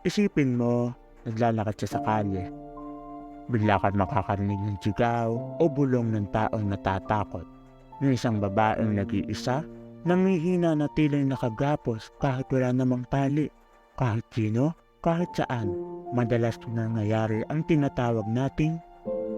Isipin mo, naglalakad siya sa kalye. Bigla kang makakarinig ng sigaw o bulong ng taong natatakot. Ng isang babaeng nag-iisa, nangihina na tila nakagapos kahit wala namang tali. Kahit sino, kahit saan, madalas nangyayari ang tinatawag nating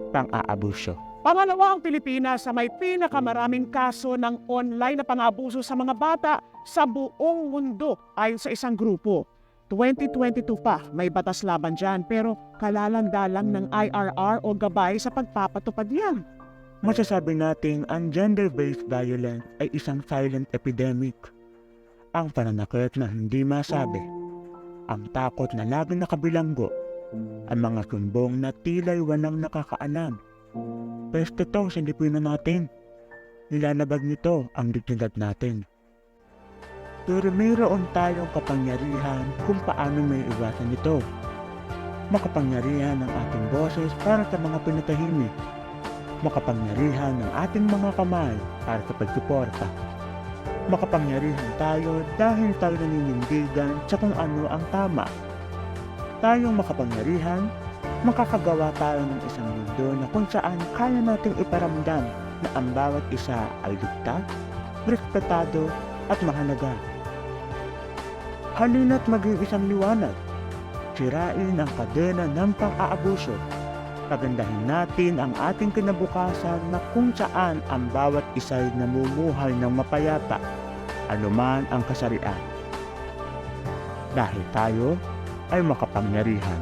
pang-aabuso. Pangalawa, ang Pilipinas sa may pinakamaraming kaso ng online na pang-aabuso sa mga bata sa buong mundo ayon sa isang grupo. 2022 pa, may batas laban dyan pero kalalang-dalang ng IRR o gabay sa pagpapatupad yan. Masasabi nating ang gender-based violence ay isang silent epidemic. Ang pananakit na hindi masabi, ang takot na laging nakabilanggo, ang mga sumbong na tila'y walang nakakaalam. Peste to sa lipunan natin. Nilalabag nito ang dignidad natin. Pero mayroon tayong kapangyarihan kung paano may iwasan ito. Makapangyarihan ng ating boses para sa mga pinatahimik. Makapangyarihan ng ating mga kamay para sa pagsuporta. Makapangyarihan tayo dahil tayo naninindigan sa kung ano ang tama. Tayong makapangyarihan, makakagawa tayo ng isang mundo na kung saan kaya nating iparamdam na ang bawat isa ay ligtas, respetado at mahalaga. Halina't maging isang liwanag. Sirain ang kadena ng pang-aabuso. Pagandahin natin ang ating kinabukasan na kung saan ang bawat isa'y namumuhay ng mapayapa, anuman ang kasarian. Dahil tayo ay makapangyarihan.